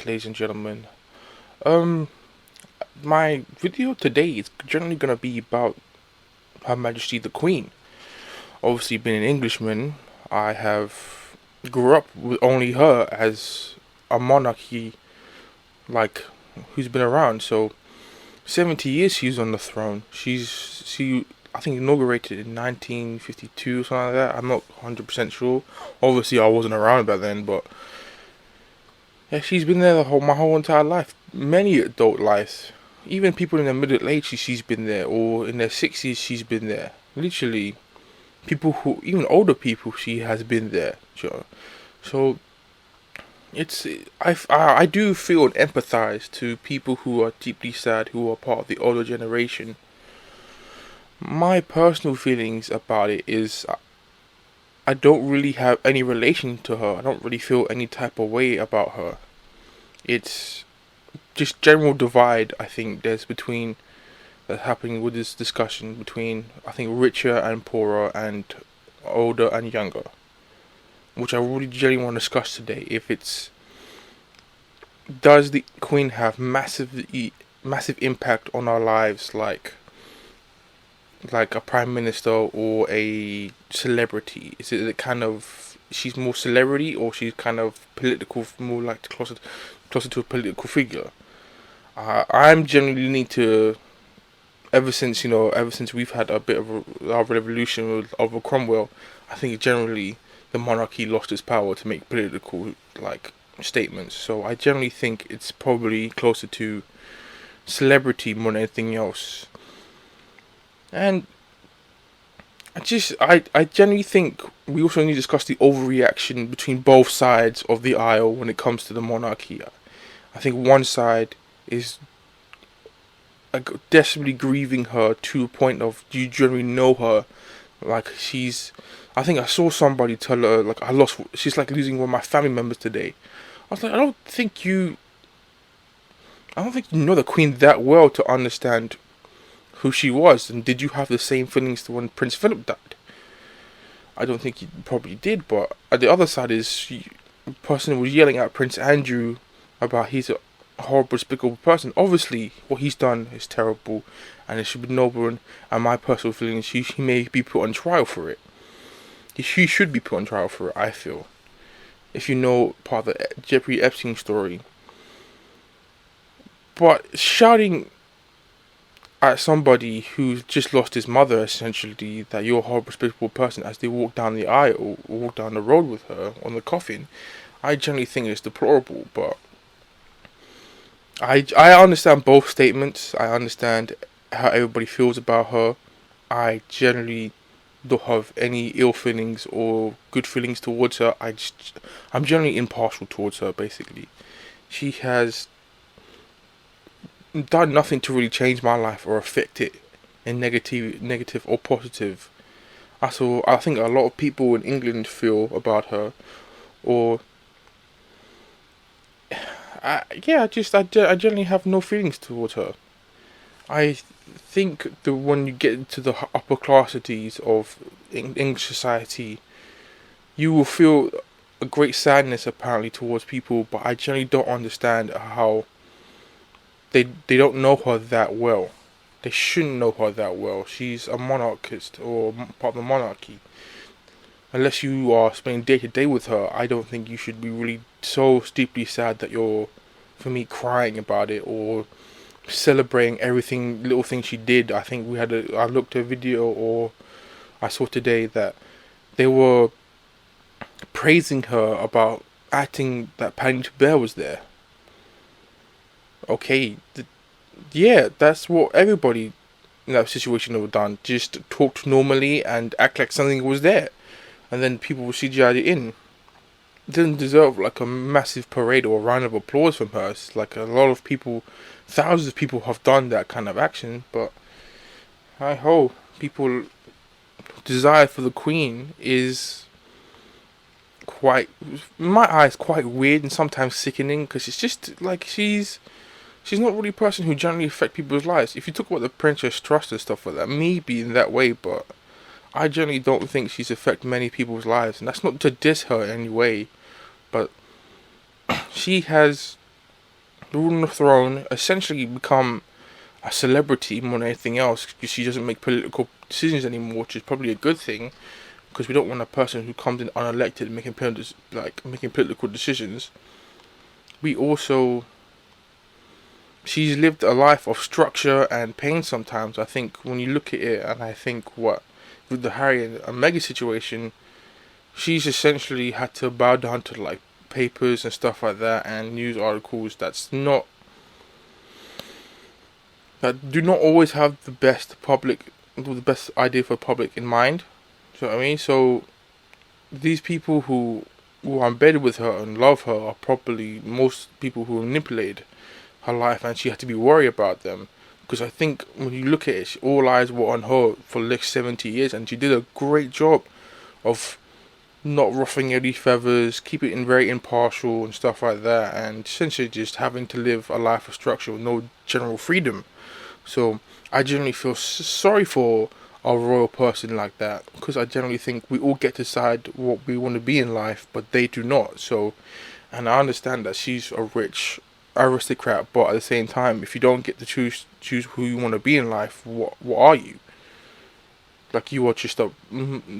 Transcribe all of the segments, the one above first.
back, ladies and gentlemen. Um, my video today is generally gonna be about Her Majesty the Queen. Obviously, being an Englishman, I have grew up with only her as a monarchy, like who's been around. So 70 years she's on the throne. She I think inaugurated in 1952 or something like that. I'm not 100% sure. Obviously, I wasn't around back then, but yeah, she's been there my whole entire life. Many adult lives. Even people in their middle ages, she's been there, or in their 60s, she's been there. Literally, people who, even older people, she has been there. Sure. So, it's, I do feel and empathize to people who are deeply sad, who are part of the older generation. My personal feelings about it is, I don't really have any relation to her. I don't really feel any type of way about her. It's just general divide, I think, there's between that's happening with this discussion between, I think, richer and poorer and older and younger, which I really genuinely want to discuss today. If it's, does the Queen have massive impact on our lives, like a prime minister or a celebrity? Is it kind of she's more celebrity, or she's kind of political, more like closer to a political figure? I'm generally leaning to, ever since we've had a bit of our revolution with Oliver Cromwell, I think generally the monarchy lost its power to make political statements. So I generally think it's probably closer to celebrity more than anything else. And I generally think we also need to discuss the overreaction between both sides of the aisle when it comes to the monarchy. I think one side is desperately grieving her to a point of, you generally know her, like I think I saw somebody tell her, like, she's like losing one of my family members today. I was like, I don't think you know the Queen that well to understand who she was. And did you have the same feelings to when Prince Philip died? I don't think you probably did. But at the other side is, a person was yelling at Prince Andrew about he's a horrible, despicable person. Obviously, what he's done is terrible, and it should be noble. And my personal feelings, he may be put on trial for it. He should be put on trial for it, I feel. If you know part of the Jeffrey Epstein story. But shouting at somebody who's just lost his mother, essentially, that you're a horrible, despicable person, as they walk down the aisle or walk down the road with her on the coffin, I generally think it's deplorable. But I understand both statements. I understand how everybody feels about her. I generally don't have any ill feelings or good feelings towards her. I'm generally impartial towards her, basically. She has done nothing to really change my life or affect it in negative or positive. That's all I think a lot of people in England feel about her. Or I generally have no feelings towards her. I think that when you get into the upper classities of English society, you will feel a great sadness apparently towards people. But I generally don't understand how they don't know her that well. They shouldn't know her that well. She's a monarchist or part of the monarchy. Unless you are spending day to day with her, I don't think you should be really so deeply sad that you're, for me, crying about it or celebrating little thing she did. I think I looked at a video, or I saw today that they were praising her about acting that Paddy Bear was there. Okay, yeah, that's what everybody in that situation would have done. Just talked normally and act like something was there. And then people will CGI it in. It didn't deserve like a massive parade or a round of applause from her. It's like a lot of people, thousands of people have done that kind of action. But I hope people desire for the Queen is quite, in my eyes, quite weird and sometimes sickening, because it's just like she's not really a person who generally affect people's lives. If you talk about the Princess Trust and stuff like that, maybe in that way, but I generally don't think she's affected many people's lives. And that's not to diss her in any way, but she has rule on the throne, essentially become a celebrity more than anything else. Because she doesn't make political decisions anymore, which is probably a good thing. Because we don't want a person who comes in unelected making political decisions. We also, she's lived a life of structure and pain sometimes. I think when you look at it, and I think what with the Harry and Meghan situation, she's essentially had to bow down to like papers and stuff like that and news articles that do not always have the best idea for public in mind. So I mean, so these people who are embedded with her and love her are probably most people who manipulated her life, and she had to be worried about them. Because I think when you look at it, all eyes were on her for the next 70 years, and she did a great job of not ruffling any feathers, keep it in very impartial and stuff like that, and essentially just having to live a life of structure with no general freedom. So I generally feel sorry for a royal person like that, because I generally think we all get to decide what we want to be in life, but they do not. So, and I understand that she's a rich aristocrat, but at the same time, if you don't get to choose who you want to be in life, what are you? Like, you are just a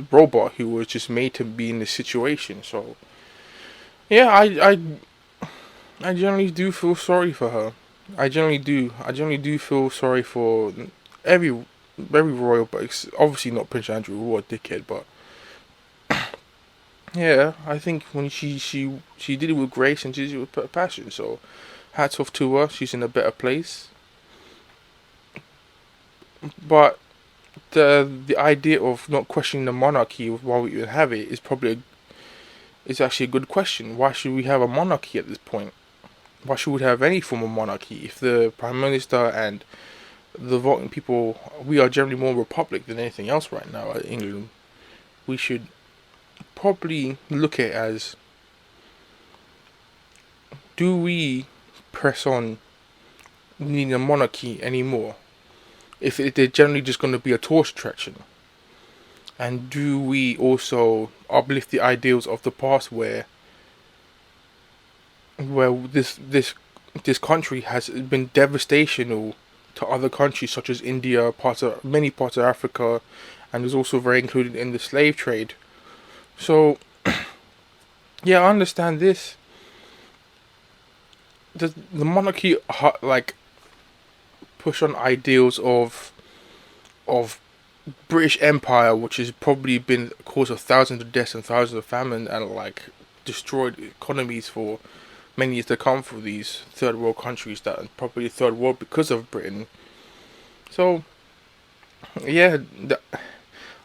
robot who was just made to be in this situation. So yeah, I generally do feel sorry for her. I generally do. I generally do feel sorry for every royal, but it's obviously not Prince Andrew, what a dickhead. But yeah, I think when she did it with grace and she did it with passion. So hats off to her. She's in a better place. But the idea of not questioning the monarchy while we even have it is actually a good question. Why should we have a monarchy at this point? Why should we have any form of monarchy if the prime minister and the voting people, we are generally more republic than anything else right now in England? We should probably look at it as, do we press on needing a monarchy anymore if they're generally just going to be a tourist attraction? And do we also uplift the ideals of the past where this country has been devastational to other countries such as India, many parts of Africa, and is also very included in the slave trade. So yeah, I understand this. The monarchy like push on ideals of British Empire, which has probably been a cause of thousands of deaths and thousands of famine, and like destroyed economies for many years to come for these third world countries that are probably third world because of Britain. So yeah,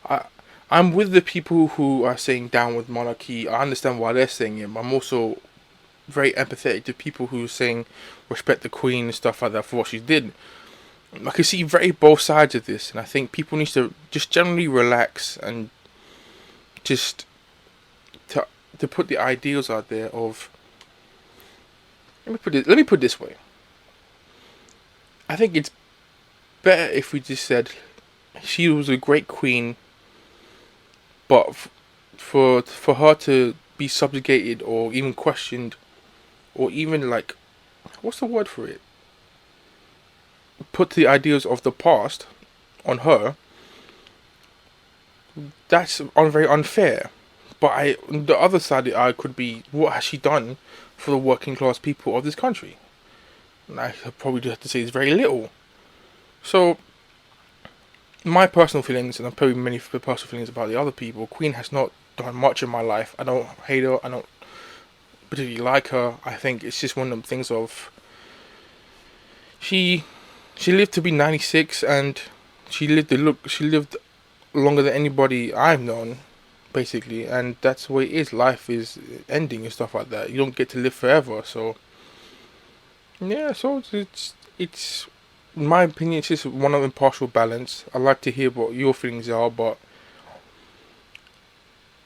I I'm with the people who are saying down with monarchy. I understand why they're saying it. But I'm also very empathetic to people who are saying respect the Queen and stuff like that for what she did. I can see very both sides of this, and I think people need to just generally relax and just to put the ideals out there of. Let me put it this way. I think it's better if we just said she was a great queen, but for her to be subjugated or even questioned, or even like, what's the word for it? Put the ideas of the past on her. That's very unfair. But the other side I could be, what has she done for the working class people of this country? And I probably have to say it's very little. So my personal feelings, and I'm probably many personal feelings about the other people, Queen has not done much in my life. I don't hate her. I don't particularly like her. I think it's just one of them things of she lived to be 96, and she lived longer than anybody I've known, basically, and that's the way it is. Life is ending and stuff like that. You don't get to live forever, so yeah. So it's in my opinion, it's just one of impartial balance. I'd like to hear what your feelings are, but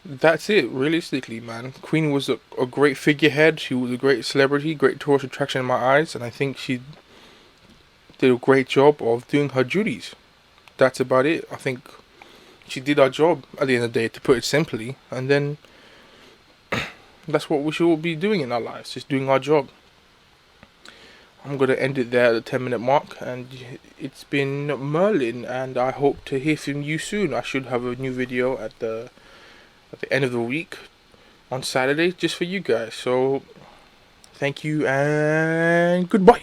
that's it. Realistically, man, Queen was a great figurehead. She was a great celebrity, great tourist attraction in my eyes, and I think she did a great job of doing her duties. That's about it. I think she did our job at the end of the day, to put it simply, and then that's what we should all be doing in our lives, just doing our job. I'm gonna end it there at the 10-minute mark, and it's been Merlin, and I hope to hear from you soon. I should have a new video at the end of the week on Saturday just for you guys. So thank you and goodbye.